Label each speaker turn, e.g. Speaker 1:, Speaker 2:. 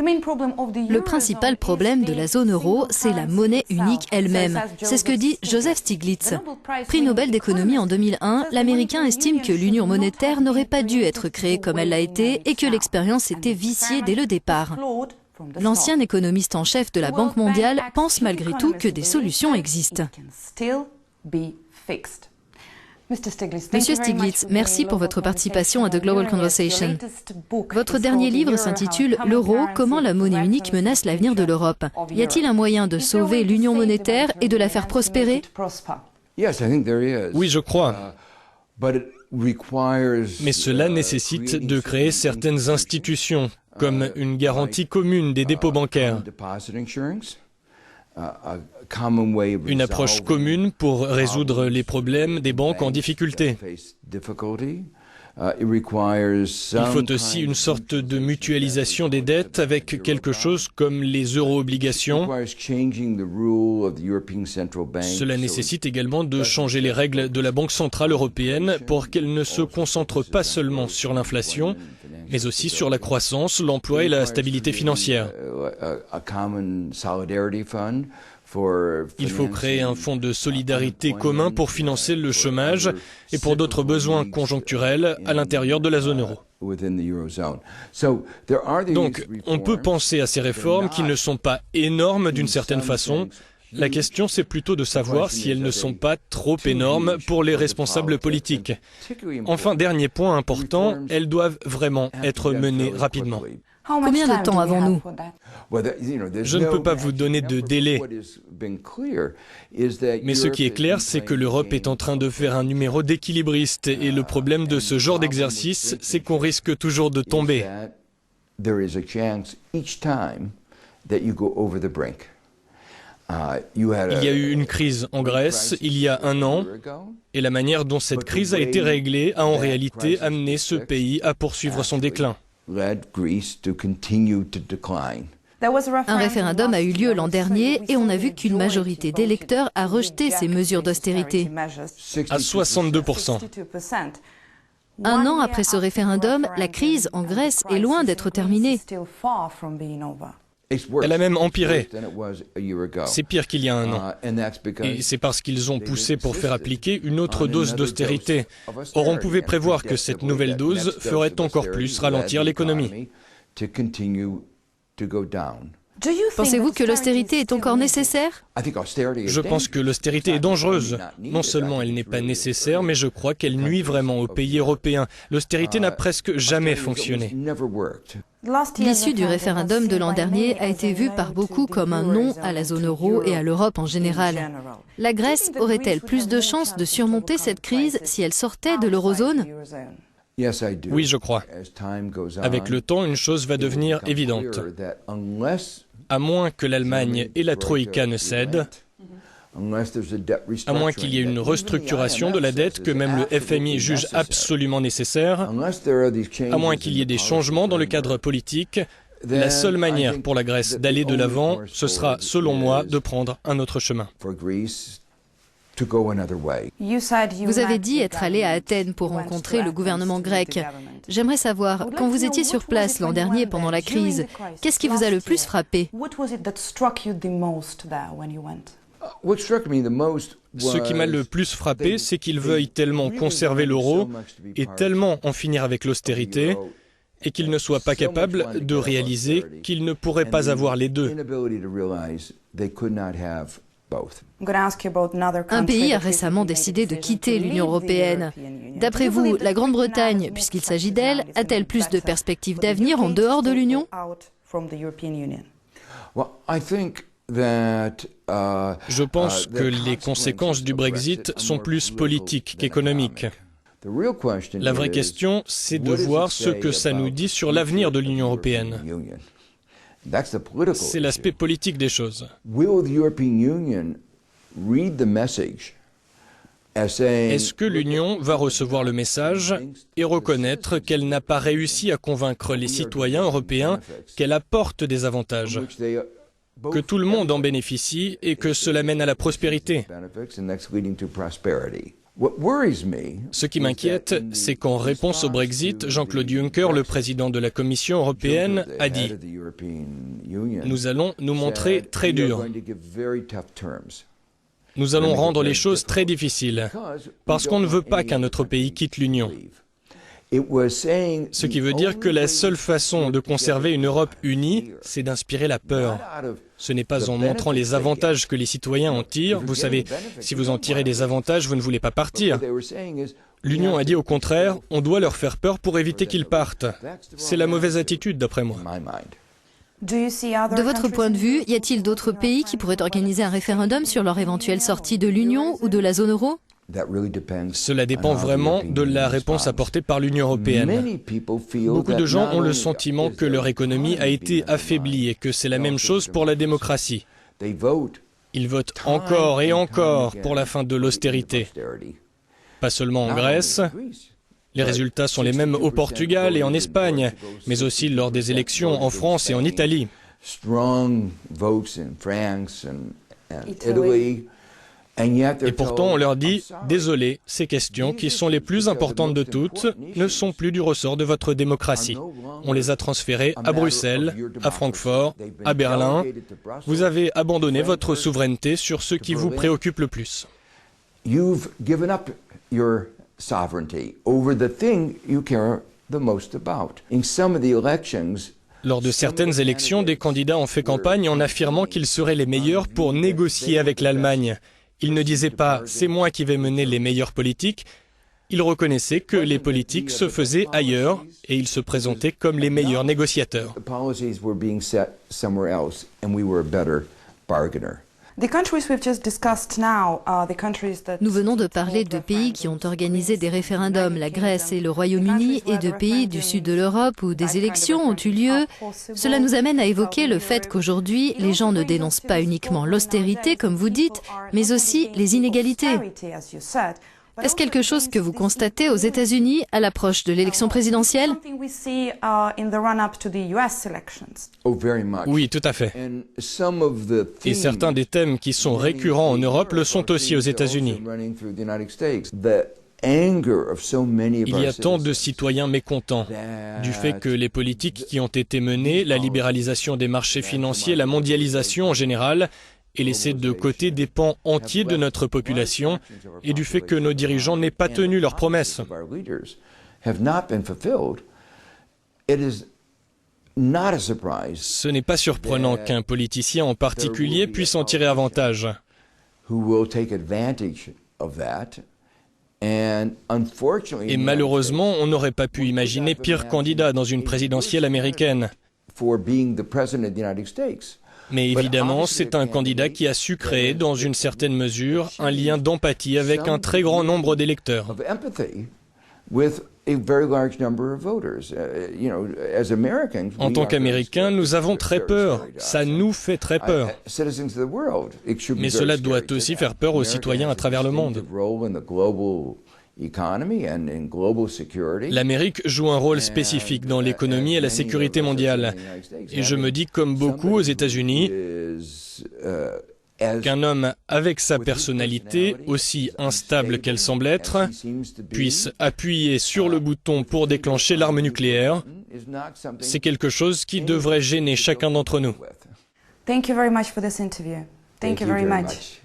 Speaker 1: Le principal problème de la zone euro, c'est la monnaie unique elle-même. C'est ce que dit Joseph Stiglitz. Prix Nobel d'économie en 2001, l'Américain estime que l'union monétaire n'aurait pas dû être créée comme elle l'a été et que l'expérience était viciée dès le départ. L'ancien économiste en chef de la Banque mondiale pense malgré tout que des solutions existent. Monsieur Stiglitz, merci pour votre participation à The Global Conversation. Votre dernier livre s'intitule « L'euro, comment la monnaie unique menace l'avenir de l'Europe ». Y a-t-il un moyen de sauver l'union monétaire et de la faire prospérer?
Speaker 2: Oui, je crois. Mais cela nécessite de créer certaines institutions, comme une garantie commune des dépôts bancaires. Une approche commune pour résoudre les problèmes des banques en difficulté. Il faut aussi une sorte de mutualisation des dettes avec quelque chose comme les euro-obligations. Cela nécessite également de changer les règles de la Banque centrale européenne pour qu'elle ne se concentre pas seulement sur l'inflation, mais aussi sur la croissance, l'emploi et la stabilité financière. Il faut créer un fonds de solidarité commun pour financer le chômage et pour d'autres besoins conjoncturels à l'intérieur de la zone euro. Donc, on peut penser à ces réformes qui ne sont pas énormes d'une certaine façon. La question, c'est plutôt de savoir si elles ne sont pas trop énormes pour les responsables politiques. Enfin, dernier point important, elles doivent vraiment être menées rapidement.
Speaker 1: Combien de temps avons-nous?
Speaker 2: Je ne peux pas vous donner de délai. Mais ce qui est clair, c'est que l'Europe est en train de faire un numéro d'équilibriste. Et le problème de ce genre d'exercice, c'est qu'on risque toujours de tomber. Il y a eu une crise en Grèce il y a un an, et la manière dont cette crise a été réglée a en réalité amené ce pays à poursuivre son déclin.
Speaker 1: Un référendum a eu lieu l'an dernier et on a vu qu'une majorité d'électeurs a rejeté ces mesures d'austérité.
Speaker 2: À 62%.
Speaker 1: Un an après ce référendum, la crise en Grèce est loin d'être terminée.
Speaker 2: Elle a même empiré. C'est pire qu'il y a un an. Et c'est parce qu'ils ont poussé pour faire appliquer une autre dose d'austérité. Or, on pouvait prévoir que cette nouvelle dose ferait encore plus ralentir l'économie.
Speaker 1: Pensez-vous que l'austérité est encore nécessaire?
Speaker 2: Je pense que l'austérité est dangereuse. Non seulement elle n'est pas nécessaire, mais je crois qu'elle nuit vraiment aux pays européens. L'austérité n'a presque jamais fonctionné.
Speaker 1: L'issue du référendum de l'an dernier a été vue par beaucoup comme un non à la zone euro et à l'Europe en général. La Grèce aurait-elle plus de chances de surmonter cette crise si elle sortait de l'eurozone?
Speaker 2: Oui, je crois. Avec le temps, une chose va devenir évidente. À moins que l'Allemagne et la Troïka ne cèdent, à moins qu'il y ait une restructuration de la dette que même le FMI juge absolument nécessaire, à moins qu'il y ait des changements dans le cadre politique, la seule manière pour la Grèce d'aller de l'avant, ce sera, selon moi, de prendre un autre chemin.
Speaker 1: Vous avez dit être allé à Athènes pour rencontrer le gouvernement grec. J'aimerais savoir, quand vous étiez sur place l'an dernier pendant la crise, qu'est-ce qui vous a le plus frappé?
Speaker 2: Ce qui m'a le plus frappé, c'est qu'ils veuillent tellement conserver l'euro et tellement en finir avec l'austérité, et qu'ils ne soient pas capables de réaliser qu'ils ne pourraient pas avoir les deux.
Speaker 1: Un pays a récemment décidé de quitter l'Union européenne. D'après vous, la Grande-Bretagne, puisqu'il s'agit d'elle, a-t-elle plus de perspectives d'avenir en dehors de l'Union?
Speaker 2: Je pense que les conséquences du Brexit sont plus politiques qu'économiques. La vraie question, c'est de voir ce que ça nous dit sur l'avenir de l'Union européenne. C'est l'aspect politique des choses. Est-ce que l'Union va recevoir le message et reconnaître qu'elle n'a pas réussi à convaincre les citoyens européens qu'elle apporte des avantages, que tout le monde en bénéficie et que cela mène à la prospérité? Ce qui m'inquiète, c'est qu'en réponse au Brexit, Jean-Claude Juncker, le président de la Commission européenne, a dit « Nous allons nous montrer très durs. Nous allons rendre les choses très difficiles, parce qu'on ne veut pas qu'un autre pays quitte l'Union. » Ce qui veut dire que la seule façon de conserver une Europe unie, c'est d'inspirer la peur. Ce n'est pas en montrant les avantages que les citoyens en tirent. Vous savez, si vous en tirez des avantages, vous ne voulez pas partir. L'Union a dit au contraire, on doit leur faire peur pour éviter qu'ils partent. C'est la mauvaise attitude d'après moi.
Speaker 1: De votre point de vue, y a-t-il d'autres pays qui pourraient organiser un référendum sur leur éventuelle sortie de l'Union ou de la zone euro ?
Speaker 2: Cela dépend vraiment de la réponse apportée par l'Union européenne. Beaucoup de gens ont le sentiment que leur économie a été affaiblie et que c'est la même chose pour la démocratie. Ils votent encore et encore pour la fin de l'austérité. Pas seulement en Grèce, les résultats sont les mêmes au Portugal et en Espagne, mais aussi lors des élections en France et en Italie. Et pourtant, on leur dit « Désolé, ces questions, qui sont les plus importantes de toutes, ne sont plus du ressort de votre démocratie. On les a transférées à Bruxelles, à Francfort, à Berlin. Vous avez abandonné votre souveraineté sur ce qui vous préoccupe le plus. » Lors de certaines élections, des candidats ont fait campagne en affirmant qu'ils seraient les meilleurs pour négocier avec l'Allemagne. Ils ne disaient pas « c'est moi qui vais mener les meilleures politiques », ils reconnaissaient que les politiques se faisaient ailleurs et ils se présentaient comme les meilleurs négociateurs.
Speaker 1: Nous venons de parler de pays qui ont organisé des référendums, la Grèce et le Royaume-Uni, et de pays du sud de l'Europe où des élections ont eu lieu. Cela nous amène à évoquer le fait qu'aujourd'hui, les gens ne dénoncent pas uniquement l'austérité, comme vous dites, mais aussi les inégalités. Est-ce quelque chose que vous constatez aux États-Unis à l'approche de l'élection présidentielle?
Speaker 2: Oui, tout à fait. Et certains des thèmes qui sont récurrents en Europe le sont aussi aux États-Unis. Il y a tant de citoyens mécontents du fait que les politiques qui ont été menées, la libéralisation des marchés financiers, la mondialisation en général, et laisser de côté des pans entiers de notre population et du fait que nos dirigeants n'aient pas tenu leurs promesses. Ce n'est pas surprenant qu'un politicien en particulier puisse en tirer avantage. Et malheureusement, on n'aurait pas pu imaginer pire candidat dans une présidentielle américaine. Mais évidemment, c'est un candidat qui a su créer, dans une certaine mesure, un lien d'empathie avec un très grand nombre d'électeurs. En tant qu'Américains, nous avons très peur. Ça nous fait très peur. Mais cela doit aussi faire peur aux citoyens à travers le monde. L'Amérique joue un rôle spécifique dans l'économie et la sécurité mondiale. Et je me dis, comme beaucoup aux États-Unis, qu'un homme avec sa personnalité, aussi instable qu'elle semble être, puisse appuyer sur le bouton pour déclencher l'arme nucléaire, c'est quelque chose qui devrait gêner chacun d'entre nous.
Speaker 3: Thank you very much for this interview. Thank you very much.